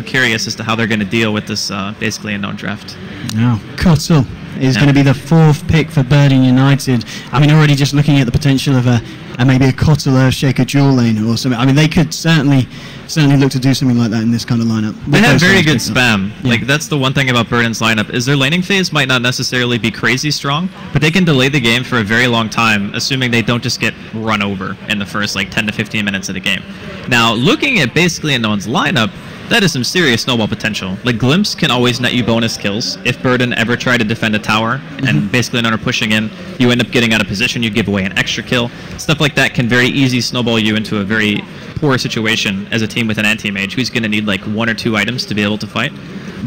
I'm curious as to how they're going to deal with this basically unknown draft. Now, Kotl is going to be the 4th pick for Burden United. I mean, already just looking at the potential of maybe a Kotl Earthshaker dual lane or something. I mean, they could certainly look to do something like that in this kind of lineup. They have very good spam. Yeah. Like, that's the one thing about Burden's lineup, is their laning phase might not necessarily be crazy strong, but they can delay the game for a very long time, assuming they don't just get run over in the first, like, 10 to 15 minutes of the game. Now, looking at basically Unknown's lineup, that is some serious snowball potential. Like, Glimpse can always net you bonus kills. If Burden ever try to defend a tower and basically Unknown are pushing in, you end up getting out of position, you give away an extra kill. Stuff like that can very easy snowball you into a very poor situation as a team with an anti-mage who's going to need like 1 or 2 items to be able to fight.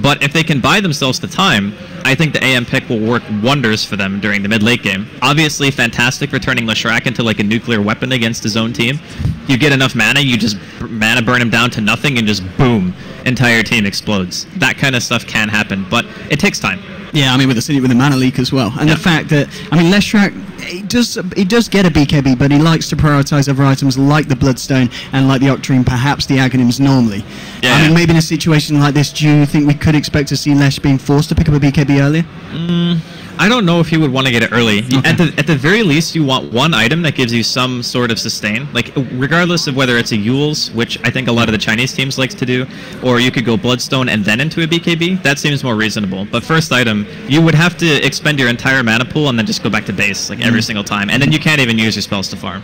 But if they can buy themselves the time, I think the AM pick will work wonders for them during the mid-late game. Obviously, fantastic for turning Leshrac into like a nuclear weapon against his own team. You get enough mana, you just mana burn him down to nothing, and just boom, entire team explodes. That kind of stuff can happen, but it takes time. Yeah, I mean, with the mana leak as well, and the fact that, I mean, Leshrac, he does get a BKB, but he likes to prioritize other items like the Bloodstone and like the Octarine, perhaps the Aghanims normally. Yeah. I mean, maybe in a situation like this, do you think we could expect to see Lesh being forced to pick up a BKB earlier? I don't know if he would want to get it early. Okay. At the very least, you want one item that gives you some sort of sustain. Like, regardless of whether it's a Yule's, which I think a lot of the Chinese teams likes to do, or you could go Bloodstone and then into a BKB. That seems more reasonable. But first item, you would have to expend your entire mana pool and then just go back to base like every single time. And then you can't even use your spells to farm.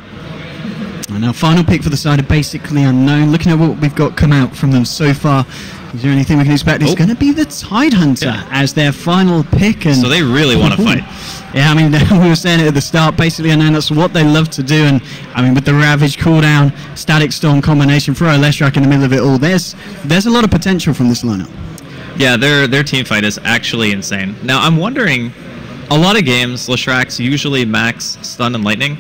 And now, final pick for the side of Basically Unknown. Looking at what we've got come out from them so far, is there anything we can expect? It's going to be the Tidehunter as their final pick. And so they really want to fight. Yeah, I mean, we were saying it at the start, Basically Unknown, that's what they love to do. And, I mean, with the Ravage cooldown, Static Storm combination, throw a Leshrac in the middle of it all, there's a lot of potential from this lineup. Yeah, their team fight is actually insane. Now, I'm wondering, a lot of games, Leshracs usually max stun and lightning.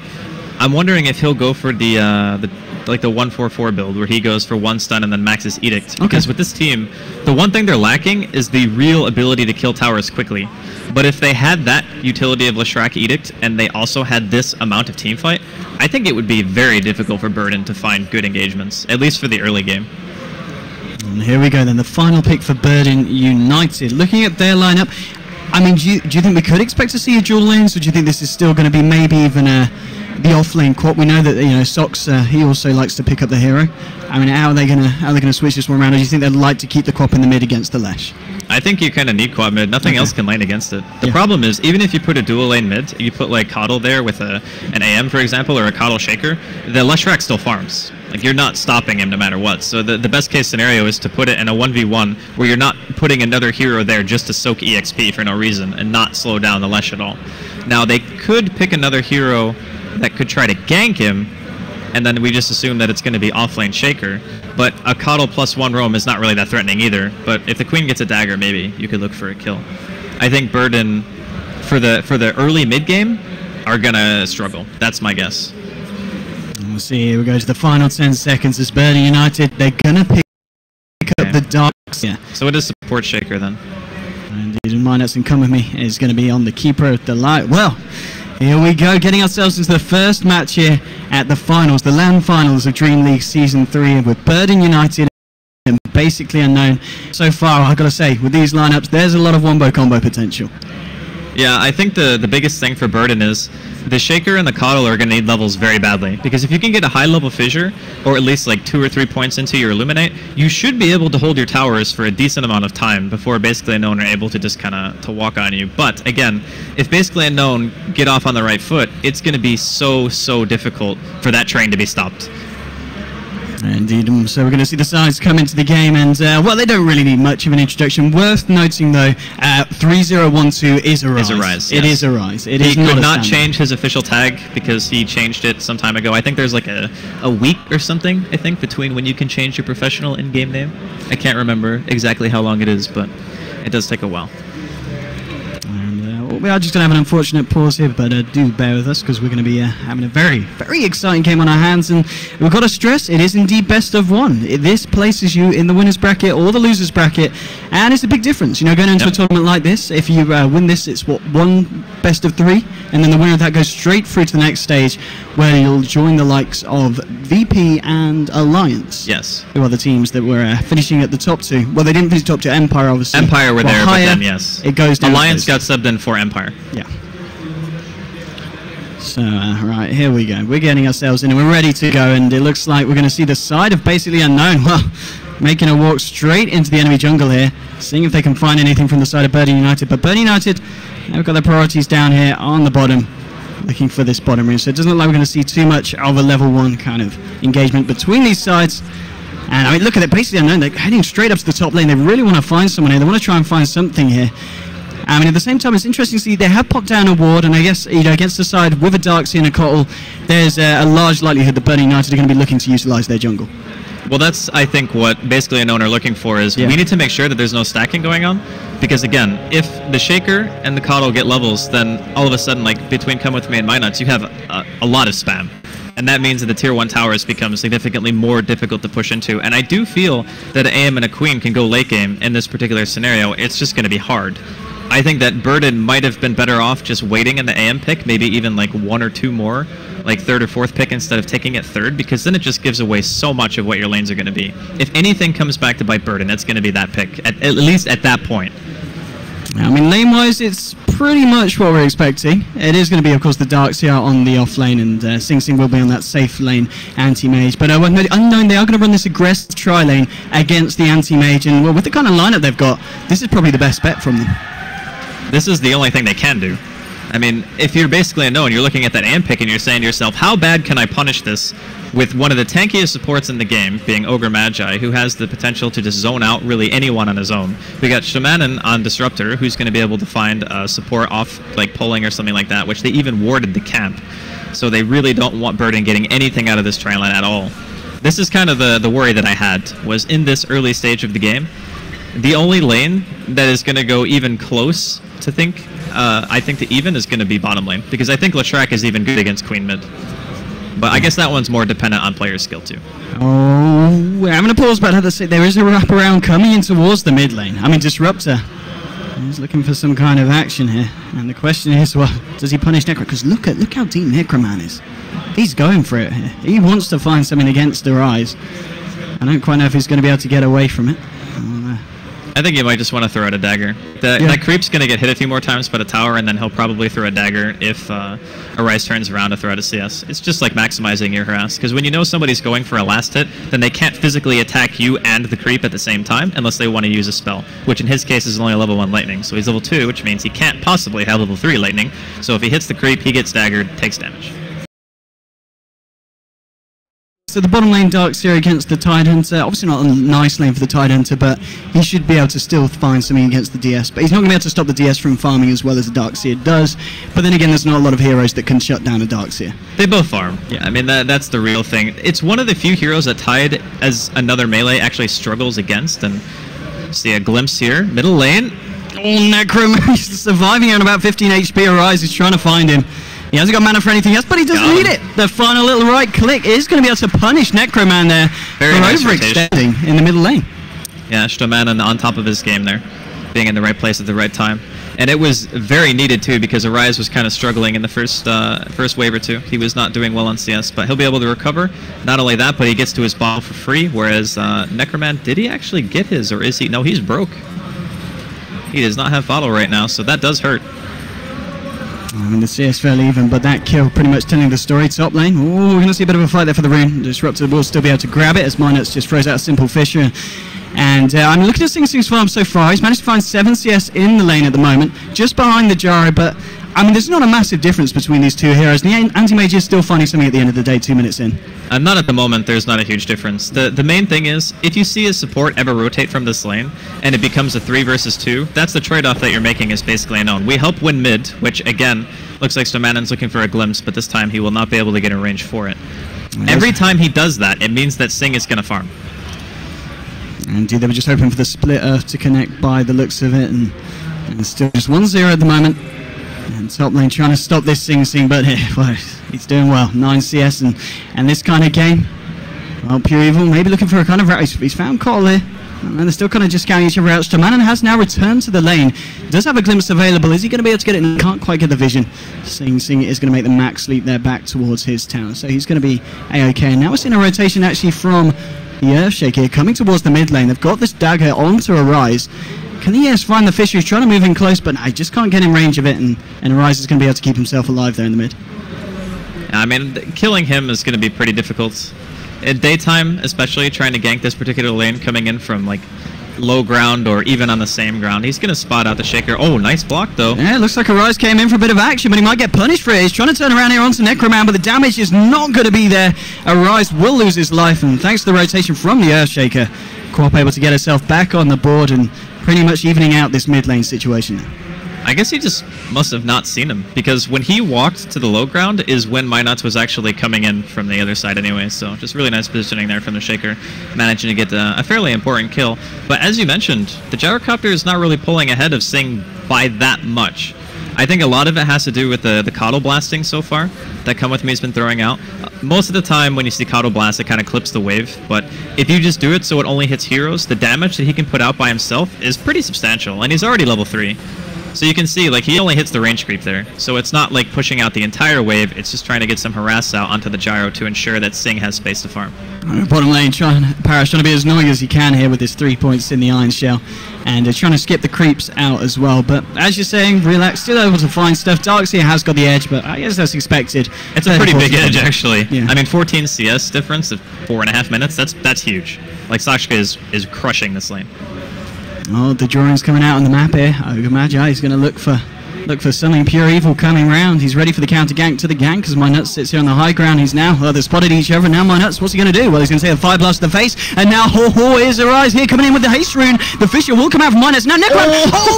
I'm wondering if he'll go for the 1-4-4 build, where he goes for 1 stun and then maxes Edict. Because with this team, the one thing they're lacking is the real ability to kill towers quickly. But if they had that utility of Leshrac Edict, and they also had this amount of team fight, I think it would be very difficult for Burden to find good engagements, at least for the early game. And here we go then, the final pick for Burden United. Looking at their lineup, I mean, do you think we could expect to see a dual lanes, or do you think this is still going to be maybe even the off-lane quad? We know that, you know, Sox, he also likes to pick up the hero. I mean, how are they gonna switch this one around? Or do you think they'd like to keep the Quap in the mid against the Lesh? I think you kind of need quad mid. Nothing else can lane against it. The problem is, even if you put a dual lane mid, you put like Coddle there with an AM, for example, or a Coddle Shaker, the Leshrac still farms. Like, you're not stopping him no matter what. So the best case scenario is to put it in a 1v1 where you're not putting another hero there just to soak EXP for no reason and not slow down the Lesh at all. Now, they could pick another hero that could try to gank him, and then we just assume that it's going to be offlane Shaker. But a Coddle +1 roam is not really that threatening either. But if the Queen gets a dagger, maybe you could look for a kill. I think Burden, for the early mid game, are going to struggle. That's my guess. And we'll see. Here we go to the final 10 seconds. As Burden United, they're going to pick up the Darks. Yeah. So what is support Shaker then? Indeed, and mine that's in come with me is going to be on the Keeper of the Light. Well, here we go, getting ourselves into the first match here at the finals, the LAN finals of Dream League Season 3 with Burden United and Basically Unknown. So far, I've got to say, with these lineups, there's a lot of wombo combo potential. Yeah, I think the biggest thing for Burden is the Shaker and the Coddle are going to need levels very badly. Because if you can get a high-level Fissure, or at least like 2 or 3 points into your Illuminate, you should be able to hold your towers for a decent amount of time before Basically Unknown are able to just kind of to walk on you. But again, if Basically Unknown get off on the right foot, it's going to be so difficult for that train to be stopped. Indeed, so we're going to see the sides come into the game, and well, they don't really need much of an introduction. Worth noting though, 3012 is a rise. Yes. It is a rise. It he is could not change his official tag because he changed it some time ago. I think there's like a week or something, I think, between when you can change your professional in-game name. I can't remember exactly how long it is, but it does take a while. And we are just going to have an unfortunate pause here, but do bear with us because we're going to be having a very, very exciting game on our hands. And we've got to stress, it is indeed best of one. This places you in the winner's bracket or the loser's bracket, and it's a big difference. You know, going into a tournament like this, if you win this, it's one best of 3, and then the winner of that goes straight through to the next stage, where you'll join the likes of VP and Alliance. Yes. Who are the teams that were finishing at the top 2. Well, they didn't finish top 2. Empire, obviously. Empire were there, higher, but then, yes. It goes down. Alliance got subbed in for Empire. Yeah. So, right, here we go. We're getting ourselves in and we're ready to go, and it looks like we're going to see the side of basically unknown. Well, making a walk straight into the enemy jungle here, seeing if they can find anything from the side of Birdie United. But Birdie United, they've got their priorities down here on the bottom, looking for this bottom room. So it doesn't look like we're going to see too much of a level 1 kind of engagement between these sides. And I mean, look at it, basically unknown. They're heading straight up to the top lane. They really want to find someone here. They want to try and find something here. I mean, at the same time, it's interesting to see they have popped down a ward, and I guess, you know, against the side with a Darkseer and a Kotl, there's a large likelihood that Birdie United are going to be looking to utilize their jungle. Well, that's, I think, what basically Unknown are looking for is we need to make sure that there's no stacking going on. Because, again, if the Shaker and the Kotl get levels, then all of a sudden, like, between Come With Me and Minuts, you have a lot of spam. And that means that the Tier 1 towers become significantly more difficult to push into. And I do feel that an AM and a Queen can go late game in this particular scenario. It's just going to be hard. I think that Burden might have been better off just waiting in the AM pick, maybe even like 1 or 2 more, like 3rd or 4th pick instead of taking it 3rd, because then it just gives away so much of what your lanes are going to be. If anything comes back to bite Burden, it's going to be that pick, at least at that point. I mean, lane-wise, it's pretty much what we're expecting. It is going to be, of course, the Darkseer on the off lane, and Sing Sing will be on that safe lane anti-mage. But Unknown, they are going to run this aggressive tri-lane against the anti-mage, and well, with the kind of lineup they've got, this is probably the best bet from them. This is the only thing they can do. I mean, if you're basically Unknown, you're looking at that AM pick and you're saying to yourself, how bad can I punish this with one of the tankiest supports in the game, being Ogre Magi, who has the potential to just zone out really anyone on his own. We got Shamanin on Disruptor, who's going to be able to find support off, like, pulling or something like that, which they even warded the camp. So they really don't want Burden getting anything out of this tri-line at all. This is kind of the worry that I had, was in this early stage of the game, the only lane that is going to go even close to think, I think to even, is going to be bottom lane, because I think Latrak is even good against Queen mid. But I guess that one's more dependent on player skill too. Oh, I'm going to pause, but I have to say there is a wraparound coming in towards the mid lane. I mean, Disruptor is looking for some kind of action here, and the question is, well, does he punish Necro? Because look how deep Necroman is. He's going for it here. He wants to find something against the Rise. I don't quite know if he's going to be able to get away from it. I think he might just want to throw out a dagger. That creep's going to get hit a few more times by the tower, and then he'll probably throw a dagger if Arise turns around to throw out a CS. It's just like maximizing your harass, because when you know somebody's going for a last hit, then they can't physically attack you and the creep at the same time unless they want to use a spell, which in his case is only a level 1 lightning. So he's level 2, which means he can't possibly have level 3 lightning. So if he hits the creep, he gets daggered, takes damage. So the bottom lane Darkseer against the Tidehunter, obviously not a nice lane for the Tidehunter, but he should be able to still find something against the DS. But he's not going to be able to stop the DS from farming as well as the Darkseer does. But then again, there's not a lot of heroes that can shut down a Darkseer. They both farm. Yeah, I mean, that's the real thing. It's one of the few heroes that Tide, as another melee, actually struggles against. And see a glimpse here, middle lane. Oh, Necroman, he's surviving on about 15 HP. Arise is trying to find him. He hasn't got mana for anything else, but he doesn't need it. The final little right click is going to be able to punish Necroman there for overextending in the middle lane. Yeah, Shtoman on top of his game there, being in the right place at the right time. And it was very needed too, because Arise was kind of struggling in the first wave or two. He was not doing well on CS, but he'll be able to recover. Not only that, but he gets to his bottle for free, whereas Necroman, did he actually get his, or is he? No, he's broke. He does not have bottle right now, so that does hurt. I mean, the CS fairly even, but that kill pretty much telling the story. Top lane. Oh, we're going to see a bit of a fight there for the rune. Disruptor will still be able to grab it as Minuts just throws out a simple Fisher. And I'm looking at Sing Sing's farm so far. He's managed to find 7 CS in the lane at the moment, just behind the Gyro, but I mean, there's not a massive difference between these two heroes. And the anti-mage is still finding something at the end of the day, 2 minutes in. Not at the moment, there's not a huge difference. The main thing is, if you see a support ever rotate from this lane, and it becomes a 3 versus 2, that's the trade-off that you're making is basically unknown. We help win mid, which, again, looks like Stomanon's looking for a glimpse, but this time he will not be able to get a range for it. Every time he does that, it means that Sing is going to farm. Indeed, they were just hoping for the split earth to connect by the looks of it, and still just 1-0 at the moment. top lane trying to stop this Sing Sing, but well, he's doing well. 9 CS and this kind of game. Well, Pure Evil maybe looking for a kind of route. He's found Cole here. And they're still kind of just scouting each other out. Stamanen has now returned to the lane. Does have a glimpse available. Is he going to be able to get it? Can't quite get the vision. Sing Sing is going to make the max leap there back towards his tower. So he's going to be A-OK. And now we're seeing a rotation actually from the Earthshaker here coming towards the mid lane. They've got this dagger onto Arise. Can the ES find the Fisher? He's trying to move in close, but I just can't get in range of it. And Arise is going to be able to keep himself alive there in the mid. I mean, killing him is going to be pretty difficult. In daytime, especially, trying to gank this particular lane, coming in from, like, low ground or even on the same ground. He's going to spot out the Shaker. Oh, nice block, though. Yeah, it looks like Arise came in for a bit of action, but he might get punished for it. He's trying to turn around here onto Necroman, but the damage is not going to be there. Arise will lose his life, and thanks to the rotation from the Earthshaker, Co-op able to get herself back on the board and pretty much evening out this mid lane situation. I guess he just must have not seen him, because when he walked to the low ground is when Minots was actually coming in from the other side anyway, so just really nice positioning there from the Shaker, managing to get a fairly important kill. But as you mentioned, the Gyrocopter is not really pulling ahead of Sing by that much. I think a lot of it has to do with the Coddle blasting so far that Come With Me has been throwing out. Most of the time when you see Coddle blast, it kind of clips the wave, but if you just do it so it only hits heroes, the damage that he can put out by himself is pretty substantial, and he's already level 3. So you can see, like, he only hits the range creep there. So it's not like pushing out the entire wave, it's just trying to get some harass out onto the gyro to ensure that Sing has space to farm. Bottom lane, Paris trying to be as annoying as he can here with his 3 points in the Iron Shell. And trying to skip the creeps out as well. But as you're saying, Relax still able to find stuff. Darkseer has got the edge, but I guess that's expected. It's a pretty big edge, actually. Yeah. I mean, 14 CS difference of 4.5 minutes, that's huge. Like, Sakshka is crushing this lane. Oh, the drawing's coming out on the map here. Ogre Magi is going to look for something Pure Evil coming round. He's ready for the counter gank to the gank as Minots sits here on the high ground. He's now, they've spotted each other. Now Minots, what's he going to do? Well, he's going to take a fire blast to the face. And now here's Arise here coming in with the haste rune. The Fisher will come out from Minots. Now Necron,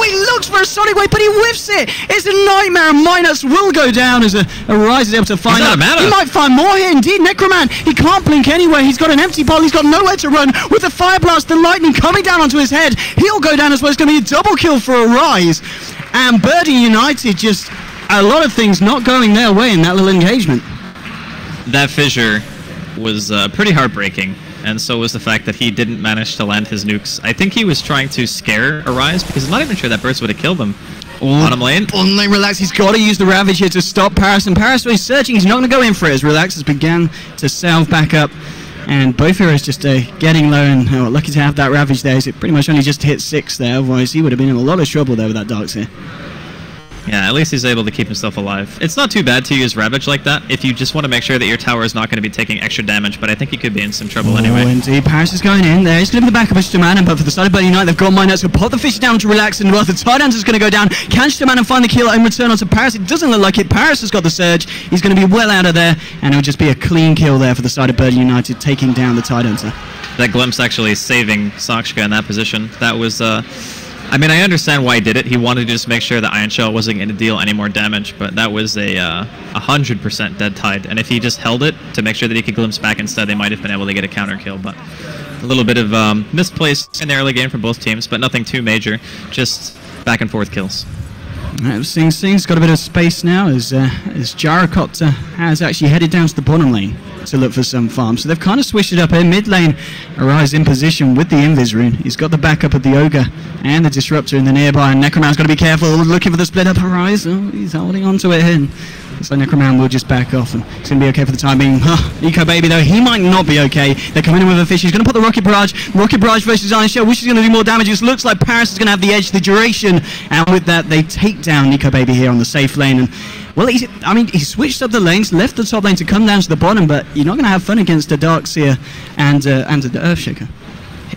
he looks for a Sonic Wave, but he whiffs it. It's a nightmare, and Minots will go down as Arise is able to find out. He might find more here. Indeed, Necroman, he can't blink anywhere. He's got an empty ball. He's got nowhere to run. With the fire blast, the lightning coming down onto his head, he'll go down as well. It's going to be a double kill for Arise. And Birdie United, just a lot of things not going their way in that little engagement. That fissure was pretty heartbreaking, and so was the fact that he didn't manage to land his nukes. I think he was trying to scare Arise, because I'm not even sure that burst would have killed him. Bottom lane. Bottom lane, Relax. He's got to use the Ravage here to stop Paris, and Paris is searching. He's not going to go in for it as Relax has began to salve back up. And both heroes just getting low, and lucky to have that Ravage there. It pretty much only just hit 6 there, otherwise he would have been in a lot of trouble there with that Darkseer. Yeah, at least he's able to keep himself alive. It's not too bad to use Ravage like that if you just want to make sure that your tower is not going to be taking extra damage, but I think he could be in some trouble anyway. Indeed, Paris is going in there. He's going to be the backup of Stamanen, but for the side of Birdie United, they've got Minots who pop the fish down to Relax, and well, the Tidance is going to go down. Can Stamanen find the kill in return onto Paris? It doesn't look like it. Paris has got the surge. He's going to be well out of there, and it'll just be a clean kill there for the side of Birdie United, taking down the Tidance. That glimpse actually saving Sakshka in that position. That was... I mean, I understand why he did it. He wanted to just make sure that Iron Shell wasn't going to deal any more damage, but that was a 100% dead tide. And if he just held it to make sure that he could glimpse back instead, they might have been able to get a counter kill. But a little bit of misplaced in the early game from both teams, but nothing too major. Just back and forth kills. Sing Sing's got a bit of space now as Gyrocopter has actually headed down to the bottom lane to look for some farm. So they've kind of switched it up here. Mid lane, Arise in position with the Invis rune. He's got the backup of the Ogre and the Disruptor in the nearby, and Necroman's got to be careful, looking for the split up Arise. Oh, he's holding on to it here. So Necroman will just back off, and it's going to be okay for the time being. Nico Baby, though, he might not be okay. They're coming in with a fish. He's going to put the Rocket Barrage. Rocket Barrage versus Iron Shell, which is going to do more damage. It looks like Paris is going to have the edge, the duration, and with that, they take down Nico Baby here on the safe lane. And well, he switched up the lanes, left the top lane to come down to the bottom, but you're not going to have fun against a Darkseer and the Earthshaker.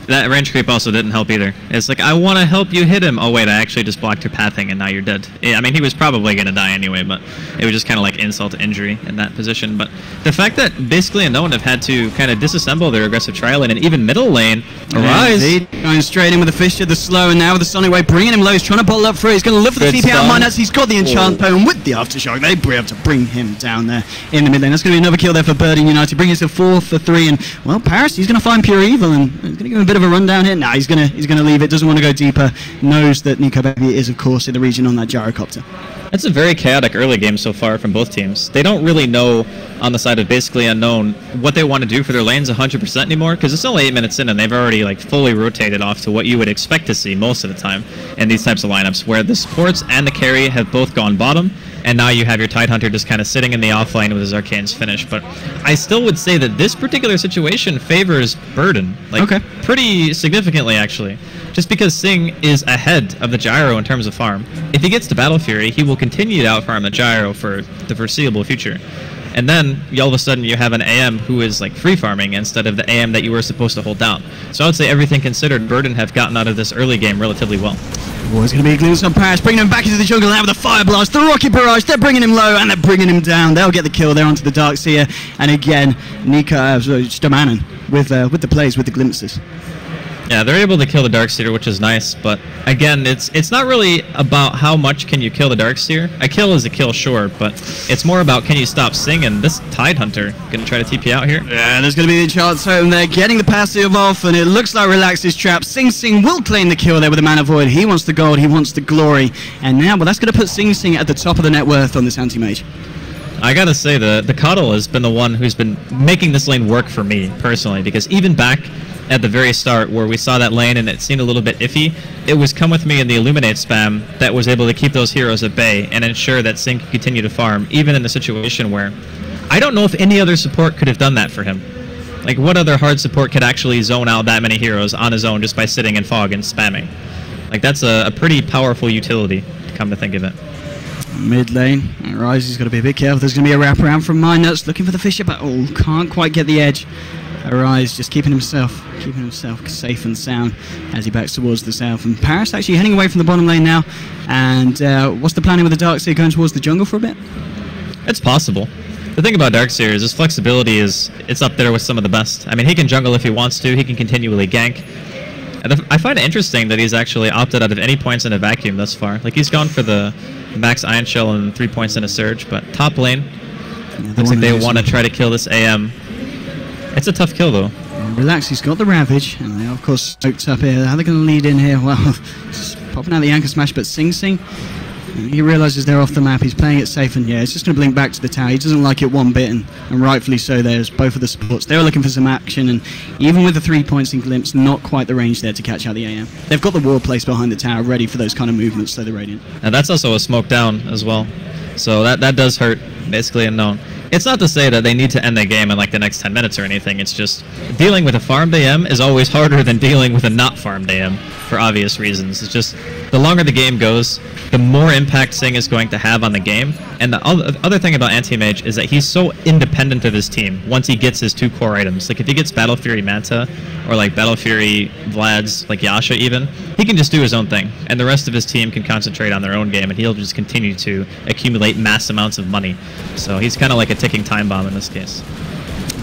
That range creep also didn't help either. It's like, I want to help you hit him. Oh wait, I actually just blocked your pathing and now you're dead. I mean, he was probably going to die anyway, but it was just kind of like insult to injury in that position. But the fact that basically Unknown have had to kind of disassemble their aggressive trial lane and even middle lane, Arise going straight in with the fish to the slow, and now with the Sonic Wave bringing him low. He's trying to bottle up through. He's going to look for the TP out of Minots. He's got the enchant poem with the aftershock. They'll be able to bring him down there in the mid lane. That's going to be another kill there for Birdie United, bringing us to 4 for 3. And well, Paris, he's going to find Pure Evil and he's going to give him a bit of a rundown here. Nah, he's going to leave it. Doesn't want to go deeper. Knows that Nico Baby is, of course, in the region on that Gyrocopter. It's a very chaotic early game so far from both teams. They don't really know, on the side of basically unknown, what they want to do for their lanes 100% anymore, because it's only 8 minutes in and they've already like fully rotated off to what you would expect to see most of the time in these types of lineups, where the supports and the carry have both gone bottom, and now you have your Tidehunter just kind of sitting in the offlane with his Arcane's finish. But I still would say that this particular situation favors Burden, like pretty significantly actually. Just because Sing is ahead of the Gyro in terms of farm. If he gets to Battle Fury, he will continue to outfarm the Gyro for the foreseeable future. And then, all of a sudden, you have an AM who is like free farming instead of the AM that you were supposed to hold down. So I would say everything considered, Burden have gotten out of this early game relatively well. Oh, it's going to be a glimpse on Paris, bringing him back into the jungle now with the Fire Blast, the Rocket Barrage. They're bringing him low and they're bringing him down. They'll get the kill. They're onto the Darkseer. And again, Nika Stomanen with the plays, with the glimpses. Yeah, they're able to kill the Darkseer, which is nice, but again, it's not really about how much can you kill the Darkseer. A kill is a kill, sure, but it's more about can you stop Sing, and this Tidehunter gonna try to TP out here. Yeah, there's gonna be the chance home there, getting the passive off, and it looks like Relax is trapped. Sing will claim the kill there with the Mana Void. He wants the gold, he wants the glory, and now, well, that's gonna put Sing at the top of the net worth on this anti-mage. I gotta say, the Cuddle has been the one who's been making this lane work for me, personally, because even back at the very start where we saw that lane and it seemed a little bit iffy, it was Come With Me and the Illuminate spam that was able to keep those heroes at bay and ensure that Sing could continue to farm, even in a situation where I don't know if any other support could have done that for him. Like, what other hard support could actually zone out that many heroes on his own just by sitting in fog and spamming? Like, that's a pretty powerful utility, come to think of it. Mid lane, Rise has got to be a bit careful. There's going to be a wraparound from Minuts looking for the Fisher, but can't quite get the edge. Arise just keeping himself safe and sound as he backs towards the south. And Paris actually heading away from the bottom lane now. And what's the planning with the Darkseer, going towards the jungle for a bit? It's possible. The thing about Darkseer is his flexibility it's up there with some of the best. I mean, he can jungle if he wants to. He can continually gank. And I find it interesting that he's actually opted out of any points in a vacuum thus far. Like, he's gone for the max Iron Shell and 3 points in a Surge, but top lane, looks like they want to try to kill this AM. It's a tough kill, though. Relax, he's got the Ravage, and they are, of course, smoked up here. How are they going to lead in here? Well, just popping out the Anchor Smash, but Sing, he realizes they're off the map. He's playing it safe, and yeah, it's just going to blink back to the tower. He doesn't like it one bit, and rightfully so. There's both of the supports. They were looking for some action, and even with the 3 points in Glimpse, not quite the range there to catch out the AM. They've got the wall placed behind the tower, ready for those kind of movements, so the Radiant. And that's also a smoke down as well. So that does hurt, basically unknown. It's not to say that they need to end the game in like the next 10 minutes or anything. It's just dealing with a farmed AM is always harder than dealing with a not farmed AM for obvious reasons. It's just the longer the game goes, the more impact Sing is going to have on the game. And the other thing about Anti-Mage is that he's so independent of his team once he gets his 2 core items. Like, if he gets Battle Fury Manta or like Battle Fury Vlad's, like Yasha even, he can just do his own thing. And the rest of his team can concentrate on their own game, and he'll just continue to accumulate mass amounts of money. So he's kind of like a ticking time bomb in this case.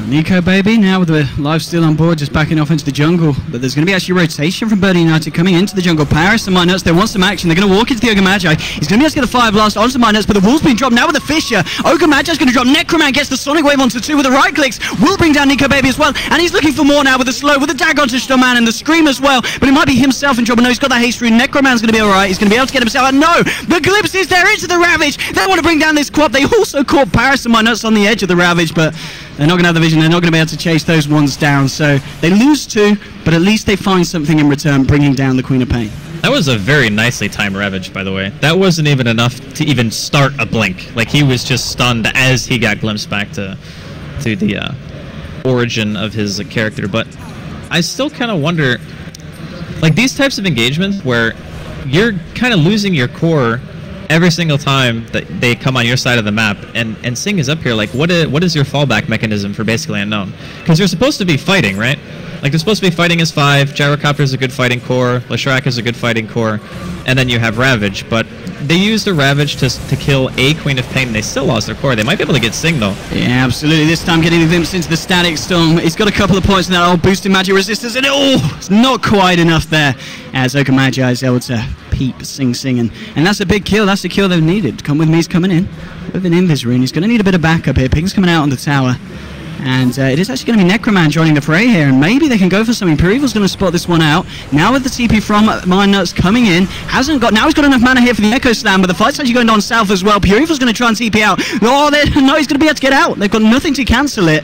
Nico, baby, now with the lifesteal on board, just backing off into the jungle. But there's going to be actually rotation from Birdie United coming into the jungle. Paris and Minuts, they want some action. They're going to walk into the Ogre Magi. He's going to be able to get the Fire Blast onto Minuts, but the wall's been dropped now with the Fisher. Ogre Magi's going to drop. Necroman gets the Sonic Wave onto 2 with the right clicks. Will bring down Nico, baby, as well. And he's looking for more now with the slow, with the Dag onto Stoman and the Scream as well. But it might be himself in trouble. No, he's got that haste rune. Necroman's going to be alright. He's going to be able to get himself out. No, the Glimpse is there into the Ravage. They want to bring down this quad. They also caught Paris and Minuts on the edge of the Ravage, but they're not going to have the vision. They're not going to be able to chase those ones down. So they lose 2, but at least they find something in return, bringing down the Queen of Pain. That was a very nicely timed Ravage, by the way. That wasn't even enough to even start a blink. Like, he was just stunned as he got glimpsed back to the origin of his character. But I still kind of wonder, like, these types of engagements where you're kind of losing your core every single time that they come on your side of the map, and Sing is up here, like, what is your fallback mechanism for basically unknown? Because you're supposed to be fighting, right? Like, they're supposed to be fighting as 5, Gyrocopter is a good fighting core, Leshrac is a good fighting core, and then you have Ravage, but they used the Ravage to kill a Queen of Pain, and they still lost their core. They might be able to get Sing, though. Yeah, absolutely. This time getting the glimpse into the Static Storm. He's got a couple of points in that old boosting magic resistance, and it's not quite enough there, as Ogre Magi is able to peep Sing, and that's a big kill. That's the kill they've needed. Come With Me's coming in with an Invis rune. He's going to need a bit of backup here. Ping's coming out on the tower. And it is actually going to be Necroman joining the fray here, and maybe they can go for something. Perival's going to spot this one out. Now with the TP from Mindnuts coming in, now he's got enough mana here for the Echo Slam, but the fight's actually going down south as well. Perival's going to try and TP out. Oh, no, he's going to be able to get out. They've got nothing to cancel it.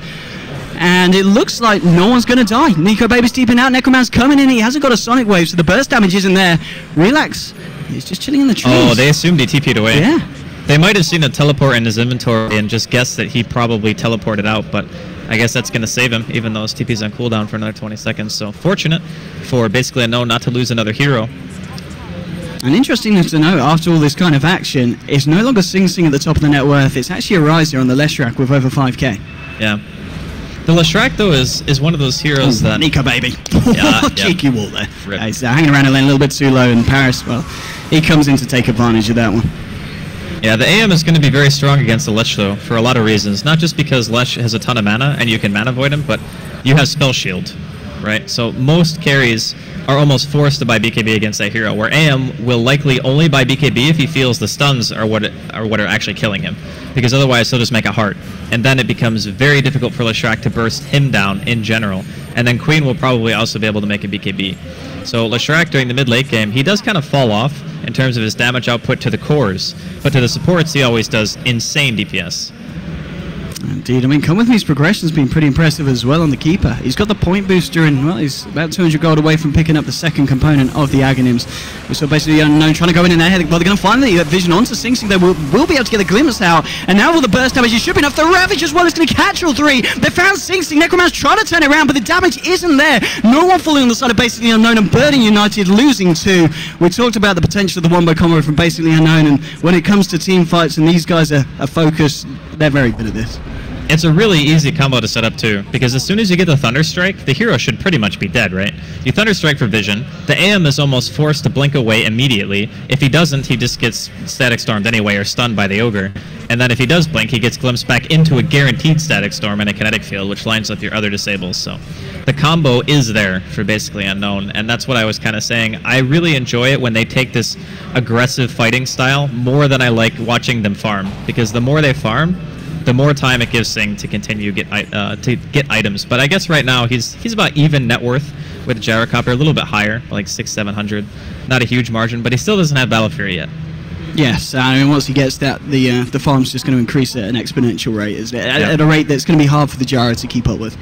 And it looks like no one's going to die. Nico Baby's TPing out. Necroman's coming in. He hasn't got a Sonic Wave, so the burst damage isn't there. Relax. He's just chilling in the trees. Oh, they assumed he TP'd away. Yeah. They might have seen a teleport in his inventory and just guessed that he probably teleported out, but I guess that's going to save him, even though his TP's on cooldown for another 20 seconds. So fortunate for basically Unknown not to lose another hero. And interesting to note, after all this kind of action, it's no longer Sing Sing at the top of the net worth. It's actually a Riser on the Leshrac with over 5k. Yeah. The Leshrac, though, is one of those heroes that... Nico Baby. Yeah, cheeky wall there. Rip. He's hanging around a lane a little bit too low, and Paris, well, he comes in to take advantage of that one. Yeah, the AM is going to be very strong against the Lesh, though, for a lot of reasons. Not just because Lesh has a ton of mana, and you can mana void him, but you have Spell Shield, right? So most carries are almost forced to buy BKB against that hero, where AM will likely only buy BKB if he feels the stuns are what are actually killing him, because otherwise he'll just make a heart, and then it becomes very difficult for Leshrac to burst him down in general, and then Queen will probably also be able to make a BKB. So Leshrac during the mid-late game, he does kind of fall off in terms of his damage output to the cores, but to the supports he always does insane DPS. Indeed, I mean, Come With Me's progression's been pretty impressive as well on the Keeper. He's got the point booster, and, well, he's about 200 gold away from picking up the second component of the Aghanims. We saw basically Unknown trying to go in there. Well, they're going to find the vision onto Sing Sing. They will be able to get the glimpse out, and now with the burst damage, it should be enough. The Ravage as well is going to catch all three. They found Sing Sing. Necroman's trying to turn it around, but the damage isn't there. No one falling on the side of Basically Unknown, and Birding United losing two. We talked about the potential of the one-by combo from Basically Unknown, and when it comes to team fights, and these guys are focused, they're very good at this. It's a really easy combo to set up too, because as soon as you get the Thunderstrike, the hero should pretty much be dead, right? You Thunderstrike for vision, the AM is almost forced to blink away immediately. If he doesn't, he just gets Static Stormed anyway or stunned by the Ogre. And then if he does blink, he gets glimpsed back into a guaranteed Static Storm and a Kinetic Field, which lines up your other disables. So the combo is there for Basically Unknown, and that's what I was kind of saying. I really enjoy it when they take this aggressive fighting style more than I like watching them farm, because the more they farm, the more time it gives Sing to continue to get items. But I guess right now he's about even net worth with Gyrocopter, a little bit higher, like 600-700. Not a huge margin, but he still doesn't have Battle Fury yet. Yes, I mean, once he gets that, the farm's just going to increase at an exponential rate, isn't it? At a rate that's going to be hard for the Gyro to keep up with.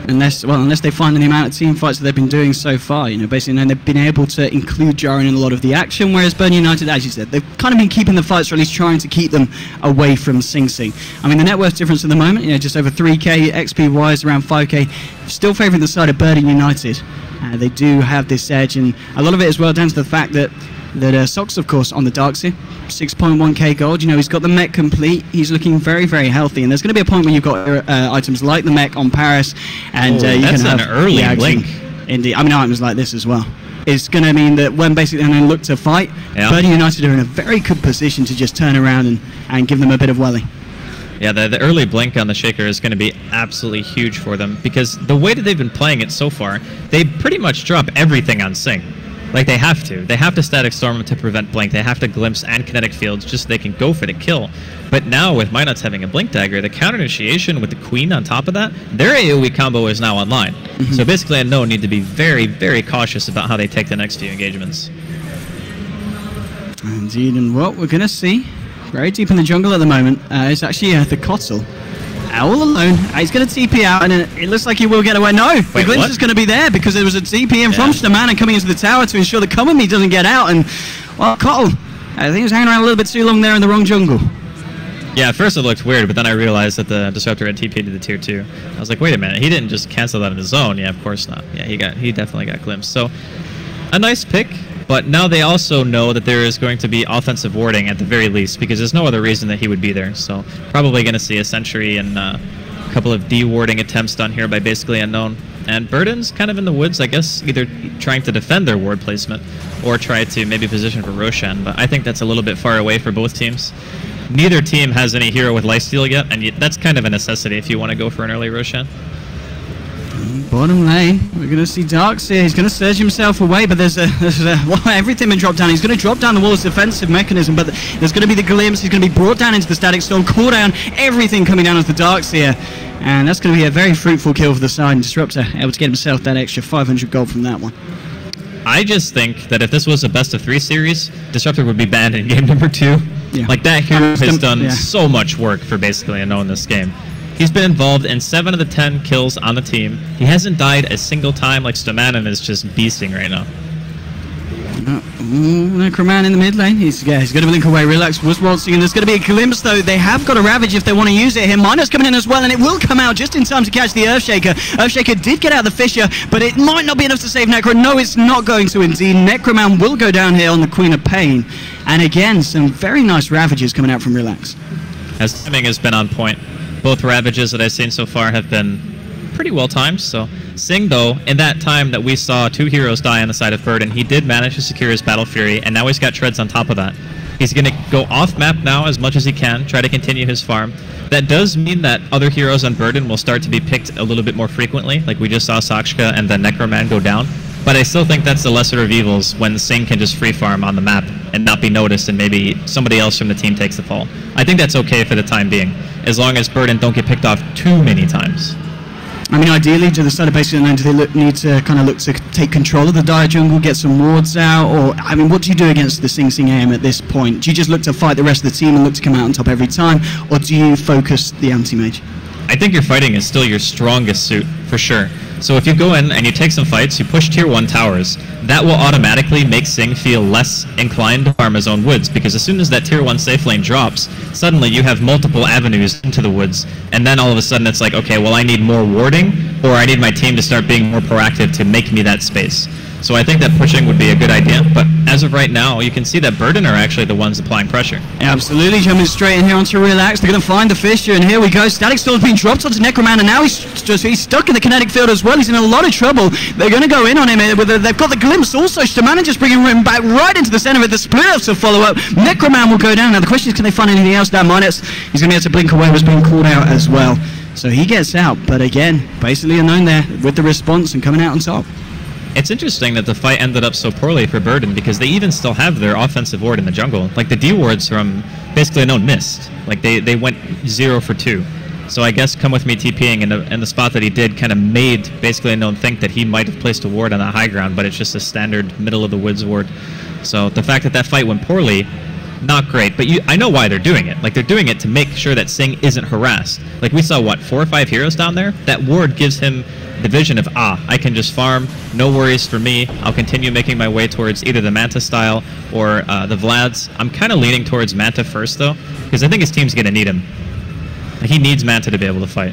Unless they find the amount of team fights that they've been doing so far, you know, basically, and they've been able to include Gyro in a lot of the action, whereas Burn United, as you said, they've kind of been keeping the fights, or at least trying to keep them away from Sing Sing. I mean, the net worth difference at the moment, you know, just over 3k, XP-wise around 5k, still favouring the side of Burn United. They do have this edge, and a lot of it as well down to the fact that Sox, of course, on the Darkseer, 6.1k gold. You know, he's got the mech complete. He's looking very, very healthy. And there's going to be a point when you've got items like the mech on Paris, and you can have an early blink. Indeed, I mean, items like this as well. It's going to mean that when basically they look to fight, Birdie United are in a very good position to just turn around and give them a bit of welly. Yeah, the early blink on the Shaker is going to be absolutely huge for them, because the way that they've been playing it so far, they pretty much drop everything on Sing. Like, they have to. They have to Static Storm him to prevent Blink. They have to Glimpse and Kinetic Fields just so they can go for the kill. But now, with Mindnuts having a Blink Dagger, the counter initiation with the Queen on top of that, their AoE combo is now online. So basically, Unknown need to be very, very cautious about how they take the next few engagements. Indeed, and what we're going to see, very deep in the jungle at the moment, is actually the Kotal. All alone. He's going to TP out, and it looks like he will get away. No, the glimpse is going to be there because there was a TP in from Shnaman coming into the tower to ensure the Come With Me doesn't get out. And, well, Kotal, I think he was hanging around a little bit too long there in the wrong jungle. Yeah, at first it looked weird, but then I realized that the Disruptor had TP to the tier 2. I was like, wait a minute, he didn't just cancel that on his own. Yeah, of course not. Yeah, he definitely got glimpsed. So, a nice pick. But now they also know that there is going to be offensive warding at the very least, because there's no other reason that he would be there. So probably going to see a Sentry and a couple of de-warding attempts done here by Basically Unknown. And Burden's kind of in the woods, I guess, either trying to defend their ward placement or try to maybe position for Roshan. But I think that's a little bit far away for both teams. Neither team has any hero with lifesteal yet, and that's kind of a necessity if you want to go for an early Roshan. Bottom lane, we're going to see Darks here. He's going to surge himself away, but there's well, everything been dropped down. He's going to drop down the wall's defensive mechanism, but there's going to be the glimpse. He's going to be brought down into the static storm, cooldown, everything coming down as the Darks here. And that's going to be a very fruitful kill for the side. And Disruptor able to get himself that extra 500 gold from that one. I just think that if this was a best of 3 series, Disruptor would be banned in game number 2. Yeah. Like, that hero has done so much work for basically Unknown this game. He's been involved in 7 of the 10 kills on the team. He hasn't died a single time. Like, Stomanin is just beasting right now. Necroman in the mid lane. He's going to blink away. Relax was waltzing, and there's going to be a glimpse though. They have got a Ravage if they want to use it here. Miner's coming in as well, and it will come out just in time to catch the Earthshaker. Earthshaker did get out of the fissure, but it might not be enough to save Necro. No, it's not going to indeed. Necroman will go down here on the Queen of Pain, and again, some very nice Ravages coming out from Relax. As timing has been on point. Both Ravages that I've seen so far have been pretty well timed. So Sing, though, in that time that we saw 2 heroes die on the side of Burden, he did manage to secure his Battle Fury, and now he's got Treads on top of that. He's going to go off map now as much as he can, try to continue his farm. That does mean that other heroes on Burden will start to be picked a little bit more frequently, like we just saw Sakshka and the Necroman go down. But I still think that's the lesser of evils when Sing can just free farm on the map and not be noticed, and maybe somebody else from the team takes the fall. I think that's okay for the time being, as long as Burden don't get picked off too many times. I mean, ideally, to the side of basically Unknown, do they need to kind of look to take control of the Dire jungle, get some wards out, or, I mean, what do you do against the Sing Sing AM at this point? Do you just look to fight the rest of the team and look to come out on top every time, or do you focus the anti-mage? I think your fighting is still your strongest suit, for sure. So if you go in and you take some fights, you push tier 1 towers, that will automatically make Sing feel less inclined to farm his own woods, because as soon as that tier 1 safe lane drops, suddenly you have multiple avenues into the woods, and then all of a sudden it's like, okay, well I need more warding, or I need my team to start being more proactive to make me that space. So I think that pushing would be a good idea, but as of right now, you can see that Burden are actually the ones applying pressure. Absolutely, jumping straight in here onto Relax. They're going to find the fissure, and here we go. Static Storm's been dropped onto Necroman, and now he's stuck in the kinetic field as well. He's in a lot of trouble. They're going to go in on him. They've got the glimpse also. Stomanin just bringing him back right into the center of the split-ups to follow up. Necroman will go down. Now the question is, can they find anything else down Minus? He's going to be able to blink away. Was being called out as well. So he gets out, but again, basically Unknown there with the response and coming out on top. It's interesting that the fight ended up so poorly for Burden, because they even still have their offensive ward in the jungle. Like, the D wards from basically Unknown missed. Like, they went 0 for 2. So I guess Come With Me TPing in the spot that he did kind of made basically Unknown think that he might have placed a ward on that high ground, but it's just a standard middle of the woods ward. So the fact that that fight went poorly, not great. But I know why they're doing it. Like, they're doing it to make sure that Sing isn't harassed. Like, we saw, what, 4 or 5 heroes down there? That ward gives him the vision of, I can just farm, no worries for me. I'll continue making my way towards either the Manta style or the Vlads. I'm kind of leaning towards Manta first, though, because I think his team's going to need him. Like, he needs Manta to be able to fight.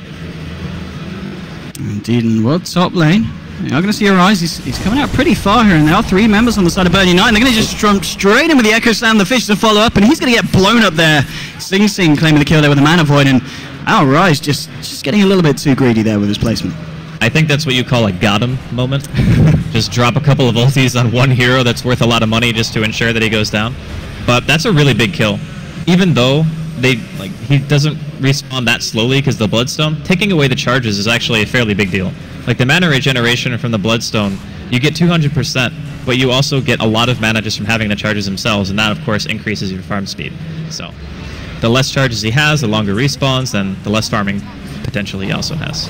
Indeed, and well, top lane. You're going to see Arise. He's coming out pretty far here, and there are 3 members on the side of Burn Unite. They're going to just jump straight in with the Echo Slam, the fish to follow up, and he's going to get blown up there. Sing Sing claiming the kill there with the Mana Void, and Arise just getting a little bit too greedy there with his placement. I think that's what you call a got him moment. Just drop a couple of ultis on one hero that's worth a lot of money just to ensure that he goes down. But that's a really big kill. Even though he doesn't respawn that slowly because the Bloodstone, taking away the charges is actually a fairly big deal. Like, the mana regeneration from the Bloodstone, you get 200%, but you also get a lot of mana just from having the charges themselves, and that of course increases your farm speed. So the less charges he has, the longer respawns, then the less farming potential he also has.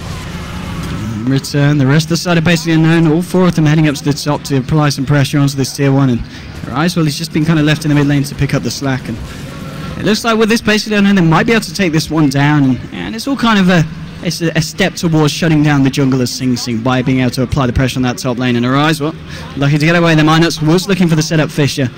Return. The rest of the side are basically Unknown. All 4 of them heading up to the top to apply some pressure onto this tier 1. And Rise, well, he's just been kind of left in the mid lane to pick up the slack. And it looks like with this basically Unknown, they might be able to take this one down. And it's all kind of a step towards shutting down the jungle as Sing Sing by being able to apply the pressure on that top lane. And Arise, well, lucky to get away. The Minus was looking for the setup fissure.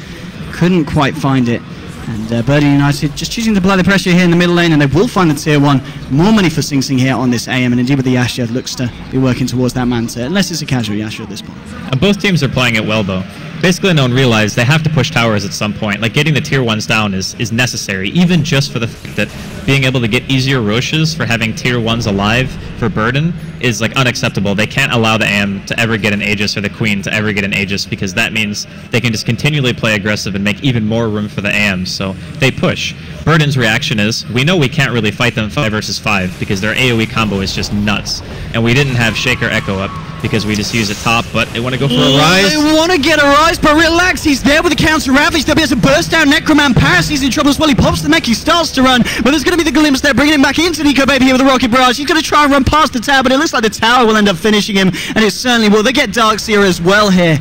Couldn't quite find it. And Burden United just choosing to apply the pressure here in the middle lane, and they will find the tier 1. More money for Sing Sing here on this AM, and indeed with the Yasha looks to be working towards that Manta, unless it's a casual Yasha at this point. And both teams are playing it well, though. Basically Unknown realized they have to push towers at some point. Like, getting the tier 1s down is necessary, even just for the fact that being able to get easier Roches for having tier 1s alive for Burden is, like, unacceptable. They can't allow the AM to ever get an Aegis or the Queen to ever get an Aegis, because that means they can just continually play aggressive and make even more room for the AM, so they push. Burden's reaction is, we know we can't really fight them 5 versus 5 because their AoE combo is just nuts, and we didn't have Shaker Echo up because we just use it top, but they want to go for a Rise. They want to get a Rise, but relax, he's there with the counter Ravage. They'll be able to burst down Necroman. Paris, he's in trouble as well. He pops the mech, he starts to run, but there's going to be the glimpse there, bringing him back into Nico Baby here with the Rocket Barrage. He's going to try and run past the tower, but it looks like the tower will end up finishing him, and it certainly will. They get Darkseer as well here.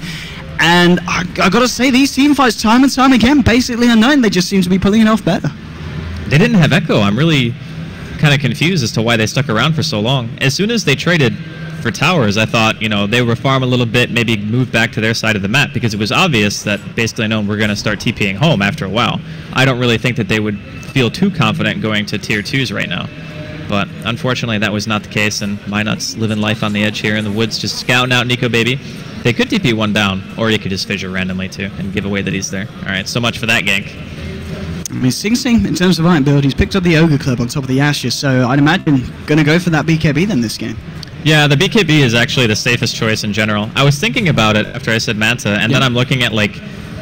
And I got to say, these team fights time and time again, basically Unknown, they just seem to be pulling it off better. They didn't have Echo. I'm really kind of confused as to why they stuck around for so long. As soon as they traded for towers, I thought, you know, they would farm a little bit, maybe move back to their side of the map, because it was obvious that basically Unknown were going to start TPing home after a while. I don't really think that they would feel too confident going to tier 2s right now. But unfortunately, that was not the case, and Minot's living life on the edge here in the woods, just scouting out Nico Baby. They could TP one down, or you could just fissure randomly too, and give away that he's there. Alright, so much for that gank. I mean, Sing Sing, in terms of item build, he's picked up the Ogre Club on top of the Ashes, so I'd imagine going to go for that BKB then this game. Yeah, the BKB is actually the safest choice in general. I was thinking about it after I said Manta, and then I'm looking at, like,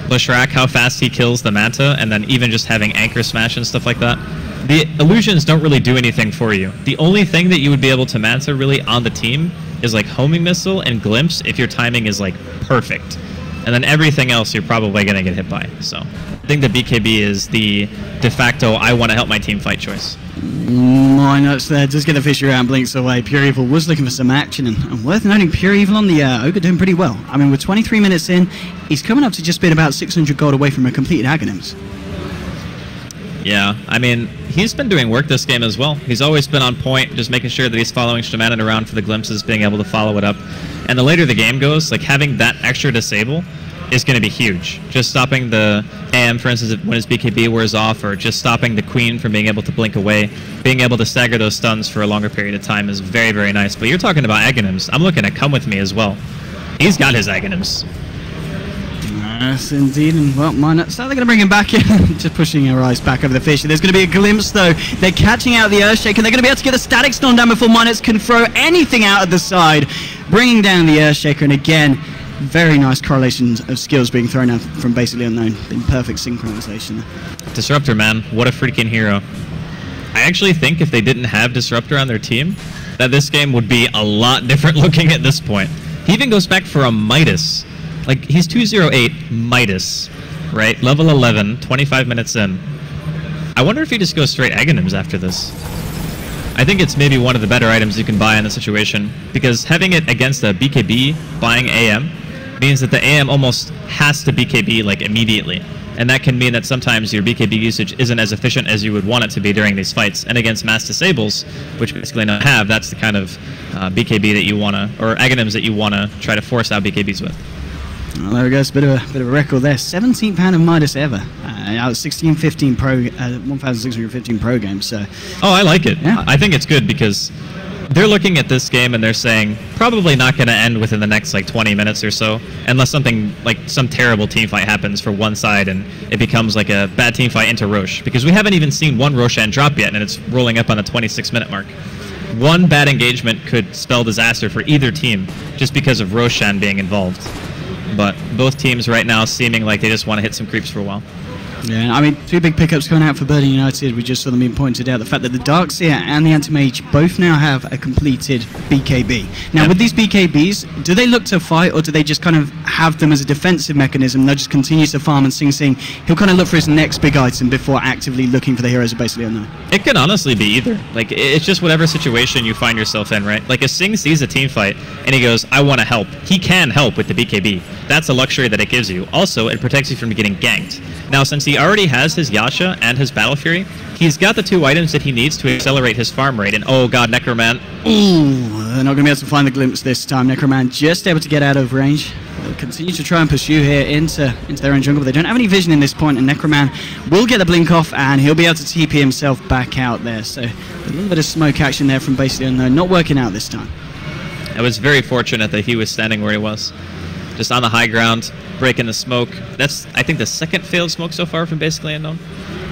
Leshrac, how fast he kills the Manta, and then even just having Anchor Smash and stuff like that. The illusions don't really do anything for you. The only thing that you would be able to Manta really on the team is, like, Homing Missile and Glimpse if your timing is, like, perfect. And then everything else you're probably going to get hit by. So I think the BKB is the de facto I want to help my team fight choice. My nuts there, just get the Fisher out and blinks away. Pure Evil was looking for some action, and worth noting, Pure Evil on the Ogre doing pretty well. I mean, with 23 minutes in, he's coming up to just being about 600 gold away from a completed Aghanims. Yeah, I mean, he's been doing work this game as well. He's always been on point, just making sure that he's following Shamanin around for the glimpses, being able to follow it up. And the later the game goes, like, having that extra disable is going to be huge. Just stopping the AM, for instance, when his BKB wears off, or just stopping the Queen from being able to blink away, being able to stagger those stuns for a longer period of time is very, very nice. But you're talking about Aghanims. I'm looking at Come With Me as well. He's got his Aghanims. Yes, indeed, and well, Minot, so they're going to bring him back in, just pushing our eyes back over the fish. There's going to be a glimpse, though. They're catching out the Earthshaker, and they're going to be able to get a static storm down before Minot can throw anything out of the side, bringing down the Earthshaker, and again, very nice correlations of skills being thrown out from basically Unknown, in perfect synchronization. Disruptor, man, what a freaking hero. I actually think if they didn't have Disruptor on their team, that this game would be a lot different looking at this point. He even goes back for a Midas. Like, he's 208 Midas, right? Level 11, 25 minutes in. I wonder if he just goes straight Aghanims after this. I think it's maybe one of the better items you can buy in the situation, because having it against a BKB buying AM means that the AM almost has to BKB, like, immediately. And that can mean that sometimes your BKB usage isn't as efficient as you would want it to be during these fights. And against mass disables, which basically don't have, that's the kind of BKB that you want to, or Aghanims that you want to try to force out BKBs with. Well, there we go, it's a bit of a record there. 17th pound of Midas ever. Out 1615 pro, 1,615 pro games. So. Oh, I like it. Yeah. I think it's good because they're looking at this game and they're saying probably not going to end within the next like 20 minutes or so, unless something like some terrible team fight happens for one side and it becomes like a bad team fight into Roche. Because we haven't even seen one Roshan drop yet, and it's rolling up on the 26-minute mark. One bad engagement could spell disaster for either team just because of Roshan being involved. But both teams right now seeming like they just want to hit some creeps for a while. Yeah, I mean, two big pickups going out for Burden United. We just saw them being pointed out. The fact that the Darkseer and the Anti-Mage both now have a completed BKB. Now, with these BKBs, do they look to fight, or do they just kind of have them as a defensive mechanism? They'll just continue to farm, and Sing Sing, he'll kind of look for his next big item before actively looking for the heroes of basically Unknown. It can honestly be either. Like, it's just whatever situation you find yourself in, right? Like, if Sing sees a team fight and he goes, I want to help, he can help with the BKB. That's a luxury that it gives you. Also, it protects you from getting ganked. Now, since he already has his Yasha and his Battle Fury, he's got the two items that he needs to accelerate his farm rate. And oh god, Necroman. Ooh, they're not going to be able to find the glimpse this time. Necroman just able to get out of range. They'll continue to try and pursue here into their own jungle, but they don't have any vision in this point, and Necroman will get the blink off, and he'll be able to TP himself back out there. So a little bit of smoke action there from basically Unknown, not working out this time. I was very fortunate that he was standing where he was. just on the high ground, breaking the smoke. That's, I think, the second failed smoke so far from Basically Unknown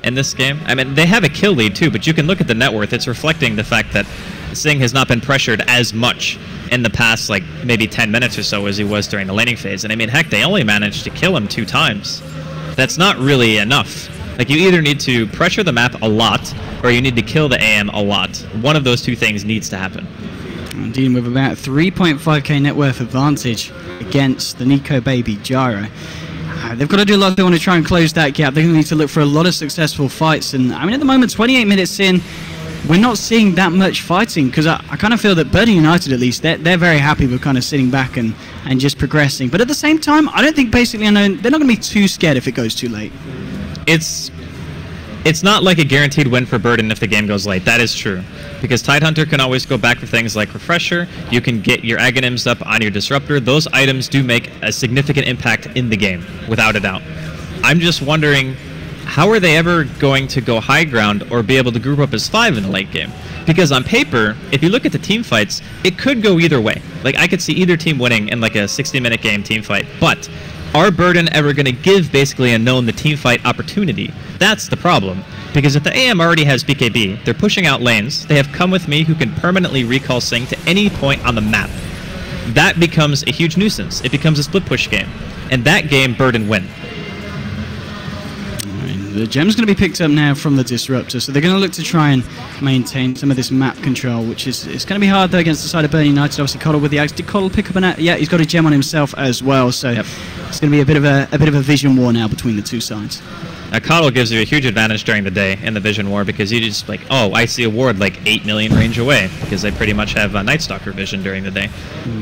in this game. I mean, they have a kill lead too, but you can look at the net worth. It's reflecting the fact that Sing has not been pressured as much in the past, like, maybe 10 minutes or so as he was during the laning phase. And I mean, heck, they only managed to kill him 2 times. That's not really enough. Like, you either need to pressure the map a lot, or you need to kill the AM a lot. One of those 2 things needs to happen. Dealing with about 3.5k net worth advantage against the Nico Baby Gyro. They've got to do a lot if they want to try and close that gap. They're going to need to look for a lot of successful fights. And I mean, at the moment, 28 minutes in, we're not seeing that much fighting, because I kind of feel that Birdie United, at least, they're very happy with kind of sitting back and just progressing. But at the same time, I don't think Basically Unknown, they're not going to be too scared if it goes too late. It's not like a guaranteed win for Burden if the game goes late. That is true. Because Tidehunter can always go back for things like Refresher. You can get your Aghanims up on your Disruptor. Those items do make a significant impact in the game, without a doubt. I'm just wondering, how are they ever going to go high ground or be able to group up as 5 in the late game? Because on paper, if you look at the team fights, it could go either way. Like, I could see either team winning in like a 60-minute game team fight. But are Burden ever going to give Basically Unknown the team fight opportunity? That's the problem. Because if the AM already has BKB, they're pushing out lanes. They have Come With Me, who can permanently recall Sing to any point on the map. That becomes a huge nuisance. It becomes a split push game. And that game, Burden win. The gem's going to be picked up now from the Disruptor, so they're going to look to try and maintain some of this map control, which is it's going to be hard though against the side of Burden United. Obviously, Coddle with the Axe. Did Coddle pick up an? Yeah, he's got a gem on himself as well, so it's going to be a bit of a vision war now between the 2 sides. Coddle gives you a huge advantage during the day in the vision war, because you just like, oh, I see a ward like 8 million range away, because they pretty much have Night Stalker vision during the day.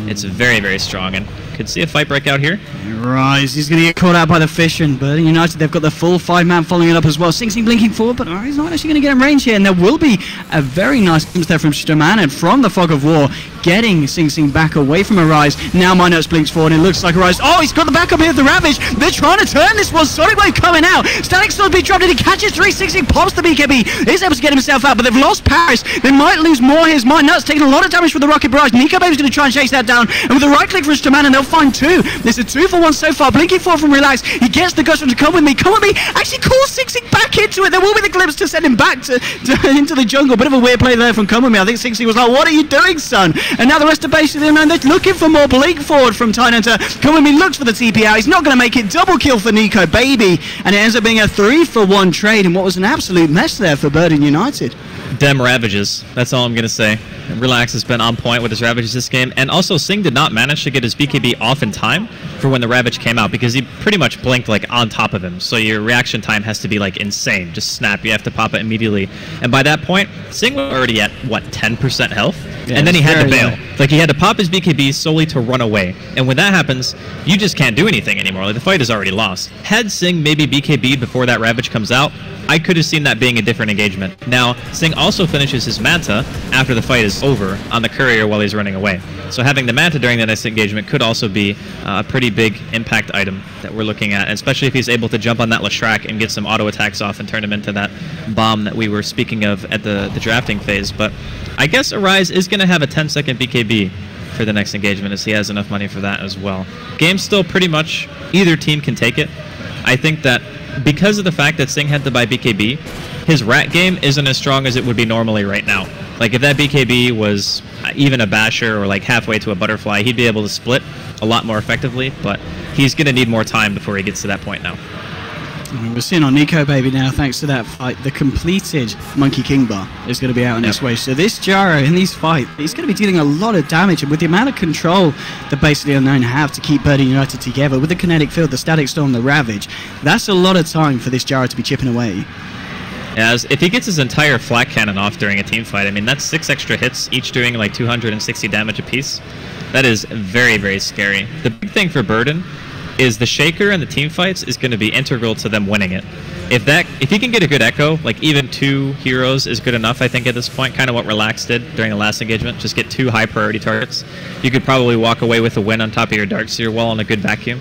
It's very, very strong, and could see a fight break out here. Rise, he's going to get caught out by the Fish, and Burden United, they've got the full 5-man following it up as well. Sing Sing blinking forward, but he's not actually going to get in range here, and there will be a very nice glimpse there from Shtaman, and from the Fog of War, getting Sing Sing back away from Arise. Now Minus blinks forward, and it looks like Arise. Oh, he's got the backup here of the Ravage. They're trying to turn this one. Sonic Wave coming out. Static Sword be dropped, and he catches 360, pops the BKB. Is able to get himself out, but they've lost Paris. They might lose more. Here's Nuts taking a lot of damage from the Rocket Barrage. Nico Baby's going to try and chase that down, and with a right click from Shtaman, and they'll find 2. There's a 2-for-1 so far. Blinking forward from Relax. He gets the Gushroom to Come With Me. Come With Me actually calls Sing Sing back into it. There will be the glimpse to send him back to into the jungle. Bit of a weird play there from Come With Me. I think Sing Sing was like, what are you doing, son? And now the rest of Basically Unknown, they're looking for more. Blink forward from Tidehunter. Come With Me looks for the TP out. He's not going to make it. Double kill for Nico Baby, and it ends up being a 3-for-1 trade, and what was an absolute mess there for Burden United. Dem Ravages. That's all I'm going to say. Relax has been on point with his Ravages this game, and also Sing did not manage to get his BKB off in time for when the Ravage came out, because he pretty much blinked like on top of him, so your reaction time has to be like insane. Just snap, you have to pop it immediately. And by that point, Sing was already at, what, 10% health? Yeah, and then he had to bail. Like, he had to pop his BKB solely to run away. And when that happens, you just can't do anything anymore. Like, the fight is already lost. Had Sing maybe BKB'd before that Ravage comes out, I could have seen that being a different engagement. Now, Sing also finishes his Manta after the fight is over on the Courier while he's running away. So having the Manta during the next engagement could also be a pretty big impact item that we're looking at, especially if he's able to jump on that Leshrac and get some auto attacks off and turn him into that bomb that we were speaking of at the drafting phase. But I guess Arise is going to have a 10-second BKB for the next engagement, as he has enough money for that as well. Game's still pretty much either team can take it. I think that because of the fact that Sing had to buy BKB, his rat game isn't as strong as it would be normally right now. Like, if that BKB was even a basher or like halfway to a butterfly, he'd be able to split a lot more effectively, but he's going to need more time before he gets to that point now. We're seeing on Nico Baby now, thanks to that fight, the completed Monkey King bar is going to be out on its way. So this Gyro in these fights, he's going to be dealing a lot of damage, and with the amount of control that Basically Unknown have to keep Burden United together, with the Kinetic Field, the Static Storm, the Ravage, that's a lot of time for this Gyro to be chipping away. As if he gets his entire Flak Cannon off during a team fight, I mean, that's 6 extra hits, each doing like 260 damage apiece. That is very, very scary. The big thing for Burden is the Shaker and the team fights is going to be integral to them winning it. If he can get a good echo, like even 2 heroes is good enough, I think, at this point. Kind of what Relax did during the last engagement. Just get 2 high priority targets. You could probably walk away with a win on top of your Darkseer wall on a good vacuum.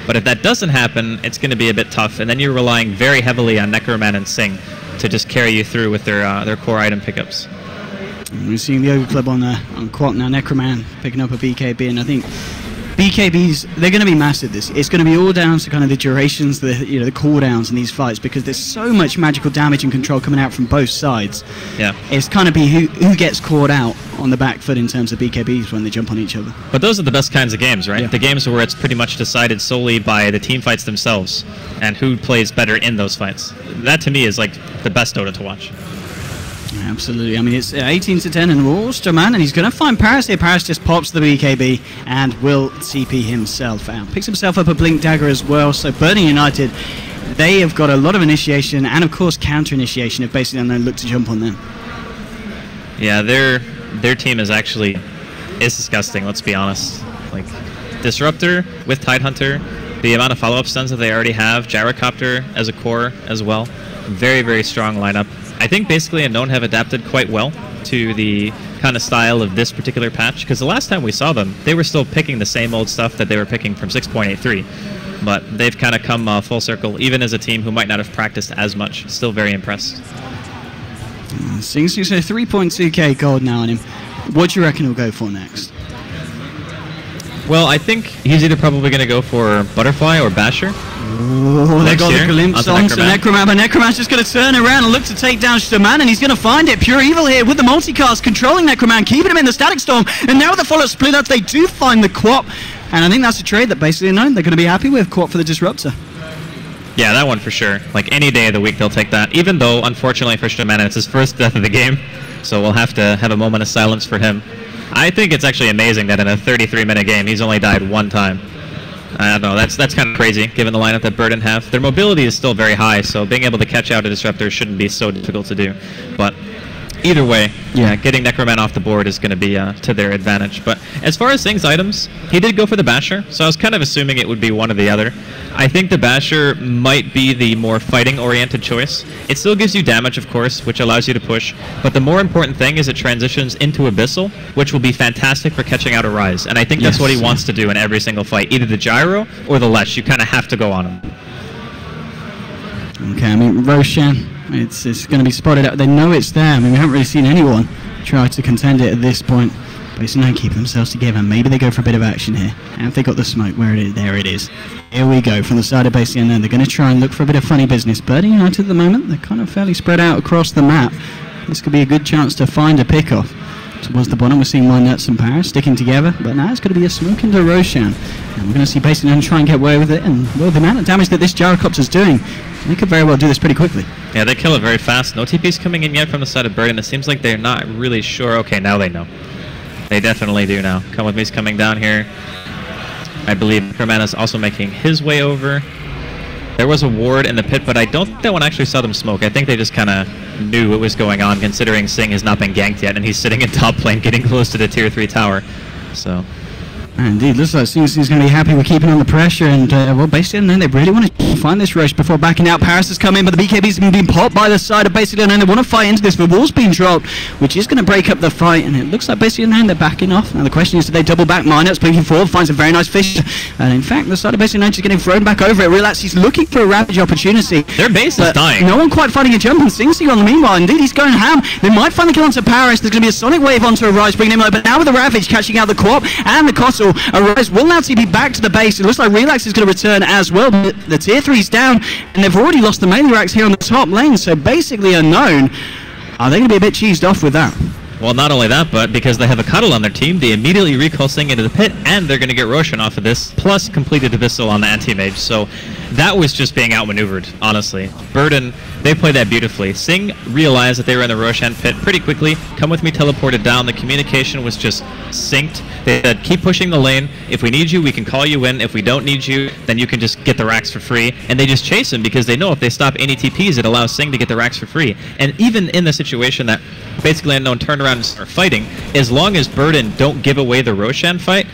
But if that doesn't happen, it's going to be a bit tough, and then you're relying very heavily on Necroman and Sing to just carry you through with their core item pickups. We're seeing the overclub on Quat now. Necroman picking up a BKB, and I think BKBs, they're going to be massive. It's going to be all down to kind of the durations, the cooldowns in these fights, because there's so much magical damage and control coming out from both sides. Yeah. It's kind of be who gets caught out on the back foot in terms of BKBs when they jump on each other. But those are the best kinds of games, right? Yeah. The games where it's pretty much decided solely by the team fights themselves and who plays better in those fights. That to me is like the best Dota to watch. Absolutely. I mean, it's 18-10 and Wolsterman, and he's going to find Paris here. Paris just pops the BKB and will TP himself out. Picks himself up a Blink Dagger as well. So Burning United, they have got a lot of initiation and, of course, counter-initiation if basically Unknown look to jump on them. Yeah, their team is disgusting, let's be honest. Like, Disruptor with Tidehunter, the amount of follow-up stuns that they already have, Gyrocopter as a core as well. Very, very strong lineup. I think basically Unknown have adapted quite well to the kind of style of this particular patch, because the last time we saw them, they were still picking the same old stuff that they were picking from 6.83. But they've kind of come full circle, even as a team who might not have practiced as much. Still very impressed. Seems to say 3.2k gold now on him. What do you reckon he'll go for next? Well, I think he's either probably going to go for Butterfly or Basher. Oh, they got a glimpse onto Necroman, but Necroman's just going to turn around and look to take down Shaman, and he's going to find it. Pure Evil here with the multicast, controlling Necroman, keeping him in the Static Storm, and now with the follow-up split up, they do find the Quap, and I think that's a trade that basically Unknown they're going to be happy with, Quap for the Disruptor. Yeah, that one for sure. Like, any day of the week they'll take that, even though, unfortunately for Shaman, it's his first death of the game, so we'll have to have a moment of silence for him. I think it's actually amazing that in a 33-minute game, he's only died one time. I don't know, that's kind of crazy, given the lineup that Burden have. Their mobility is still very high, so being able to catch out a Disruptor shouldn't be so difficult to do. But either way, yeah, getting Necroman off the board is going to be to their advantage. But as far as Sing's items, he did go for the Basher, so I was kind of assuming it would be one or the other. I think the Basher might be the more fighting-oriented choice. It still gives you damage, of course, which allows you to push, but the more important thing is it transitions into Abyssal, which will be fantastic for catching out a Rise, and I think that's what he wants to do in every single fight, either the Gyro or the Lesh. You kind of have to go on him. Okay, I mean, Roshan, it's going to be spotted out. They know it's there. I mean, we haven't really seen anyone try to contend it at this point. But it's no keep themselves together. Maybe they go for a bit of action here. And if they got the smoke, where it is, there it is. Here we go from the side of basically Unknown. They're going to try and look for a bit of funny business. Burning United at the moment, they're kind of fairly spread out across the map. This could be a good chance to find a pick-off. Towards the bottom, we're seeing Nuts and Paris sticking together, but now it's going to be a smoke into Roshan. And we're going to see basically Unknown try and get away with it, and well, the amount of damage that this Gyrocopter's doing, they could very well do this pretty quickly. Yeah, they kill it very fast. No TP's coming in yet from the side of Burden. It seems like they're not really sure. Okay, now they know. They definitely do now. Come With Me's coming down here. I believe Necroman is also making his way over. There was a ward in the pit, but I don't think that one actually saw them smoke. I think they just kind of knew what was going on, considering Sing has not been ganked yet, and he's sitting in top lane getting close to the tier 3 tower. So... Indeed, looks like Sing's going to be happy with keeping on the pressure, and well, basically Unknown, they really want to find this rush before backing out. Paris has come in, but the BKB's been popped by the side of basically Unknown. They want to fight into this, but wall's being dropped, which is going to break up the fight, and it looks like basically Unknown, they're backing off. Now the question is, do they double back? Minut's blinking forward, finds a very nice fish, and in fact, the side of basically Unknown is getting thrown back over it. Relax, he's looking for a Ravage opportunity. Their base is dying. No one quite finding a jump, and Sing's on the meanwhile. Indeed, he's going ham. They might find the kill onto Paris. There's going to be a Sonic Wave onto a Rise, bringing him over, but now with the Ravage catching out the Quap and the Costal, a Rise will now TP back to the base. It looks like Relax is going to return as well, but the tier 3's down, and they've already lost the melee racks here on the top lane, so basically Unknown, are they going to be a bit cheesed off with that? Well, not only that, but because they have a Cuddle on their team, they immediately recall Sing into the pit, and they're going to get Roshan off of this, plus completed Abyssal on the anti-mage, so that was just being outmaneuvered, honestly. Burden, they played that beautifully. Sing realized that they were in the Roshan pit pretty quickly. Come With Me teleported down. The communication was just synced. They said, keep pushing the lane. If we need you, we can call you in. If we don't need you, then you can just get the racks for free. And they just chase him because they know if they stop any TPs, it allows Sing to get the racks for free. And even in the situation that basically Unknown turn around and start fighting, as long as Burden don't give away the Roshan fight,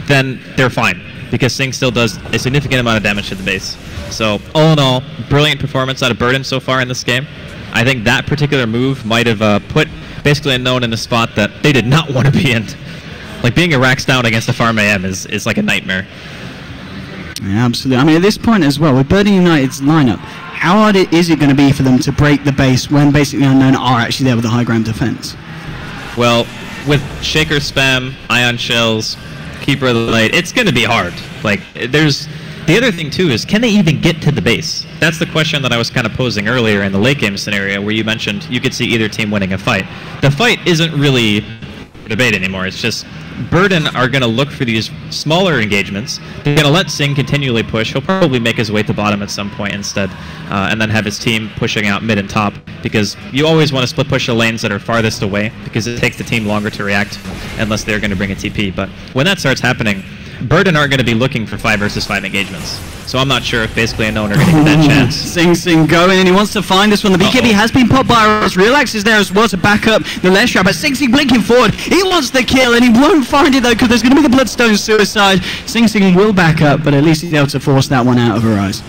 then they're fine, because Sing still does a significant amount of damage to the base. So, all in all, brilliant performance out of Burden so far in this game. I think that particular move might have put basically Unknown in a spot that they did not want to be in. Like, being a racks down against a farm AM is like a nightmare. Yeah, absolutely. I mean, at this point as well, with Burden United's lineup, how hard is it going to be for them to break the base when basically Unknown are actually there with a high ground defense? Well, with Shaker spam, Ion Shells, Keeper of the Night. It's going to be hard. Like, there's... The other thing, too, is can they even get to the base? That's the question that I was kind of posing earlier in the late game scenario where you mentioned you could see either team winning a fight. The fight isn't really debate anymore. It's just Burden are going to look for these smaller engagements. They're going to let Sing continually push. He'll probably make his way to bottom at some point instead, and then have his team pushing out mid and top, because you always want to split push the lanes that are farthest away, because it takes the team longer to react unless they're going to bring a TP. But when that starts happening, Burden aren't going to be looking for 5 versus 5 engagements. So I'm not sure if basically Unknown are going to get that chance. Sing going, and he wants to find this one. The BKB has been popped by ASUS. Relax is there as well to back up the left trap, but Sing blinking forward. He wants the kill, and he won't find it though, because there's going to be the Bloodstone suicide. Sing will back up, but at least he's able to force that one out of Arise.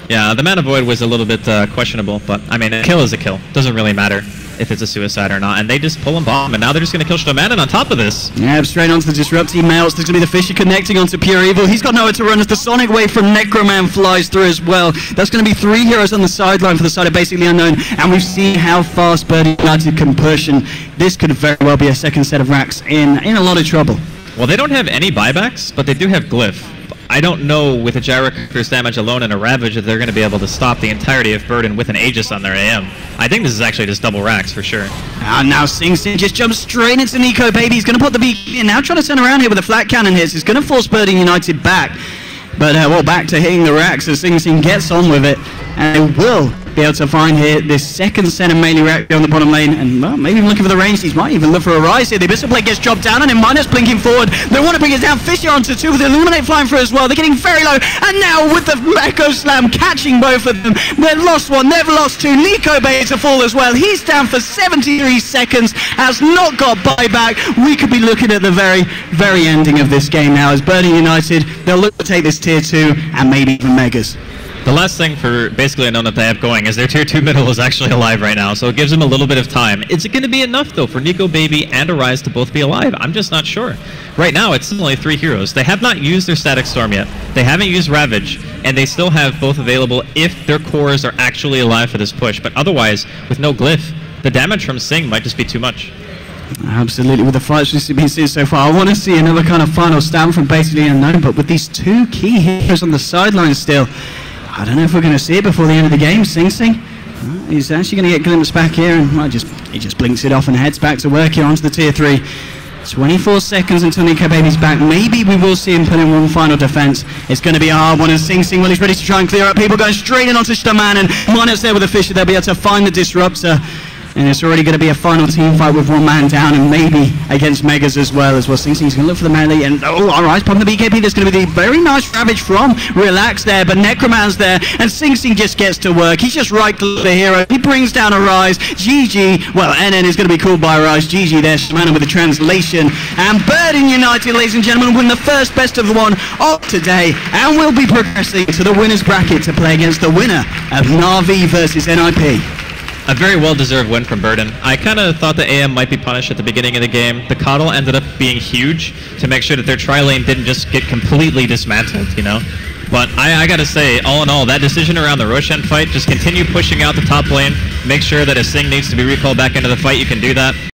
Yeah, the Mana Void was a little bit questionable, but I mean, a kill is a kill. Doesn't really matter if it's a suicide or not, and they just pull him bomb, and now they're just going to kill Shdomanon on top of this. Yeah, straight onto the Disrupt. He melts. There's going to be the Fisher connecting onto Pure Evil. He's got nowhere to run as the Sonic Wave from Necroman flies through as well. That's going to be 3 heroes on the sideline for the side of basically Unknown, and we've seen how fast Birdie United can push, and this could very well be a second set of racks in a lot of trouble. Well, they don't have any buybacks, but they do have Glyph. I don't know with a Gyro's damage alone and a Ravage that they're going to be able to stop the entirety of Burden with an Aegis on their AM. I think this is actually just double racks for sure. And now Sing just jumps straight into Nico Baby. He's going to put the beat in. Now trying to turn around here with a flat cannon hits. He's going to force Birdie United back. But, well, back to hitting the racks as Sing gets on with it. And they will be able to find here this second set of melee rack on the bottom lane. And, well, maybe even looking for the range. He might even look for a rise here. The Abyssal Blade gets dropped down, and then Minus blinking forward. They want to bring it down. Fisher onto 2 with the Illuminate flying through as well. They're getting very low. And now with the Echo Slam catching both of them. They've lost 1. They've lost 2. Nico Bay to fall as well. He's down for 73 seconds. Has not got buyback. We could be looking at the very, very ending of this game now as Birdie United, they'll look to take this tier 2 and maybe even Megas. The last thing for basically Unknown that they have going is their tier 2 middle is actually alive right now, so it gives them a little bit of time. Is it going to be enough, though, for Nico Baby and Arise to both be alive? I'm just not sure. Right now, it's still only 3 heroes. They have not used their Static Storm yet. They haven't used Ravage, and they still have both available if their cores are actually alive for this push. But otherwise, with no Glyph, the damage from Sing might just be too much. Absolutely, with the fights we've been seeing so far, I want to see another kind of final stand from basically Unknown, but with these 2 key heroes on the sideline still, I don't know if we're going to see it before the end of the game. Sing. He's actually going to get glimpsed back here, and well, he just blinks it off and heads back to work here onto the tier 3. 24 seconds until Nico Baby's back. Maybe we will see him put in one final defense. It's going to be a hard one, and Sing, well, he's ready to try and clear up. People going straight in onto Shdomanon, and Minus there with the Fisher. They'll be able to find the Disruptor. And it's already going to be a final team fight with 1 man down, and maybe against Megas as well. Sing's going to look for the melee, and alright, popping the BKB. There's going to be the very nice Ravage from Relax there, but Necroman's there, and Sing just gets to work. He's just right-clicked the hero. He brings down Arise. GG. Well, NN is going to be called by Arise. GG there, Shdomanon with the translation. And Burden United, ladies and gentlemen, win the first best of 1 of today, and will be progressing to the winner's bracket to play against the winner of Na'Vi versus NIP. A very well-deserved win from Burden. I kind of thought the AM might be punished at the beginning of the game. The Coddle ended up being huge to make sure that their tri-lane didn't just get completely dismantled, you know? But I gotta say, all in all, that decision around the Roshan fight, just continue pushing out the top lane, make sure that if Sing needs to be recalled back into the fight, you can do that.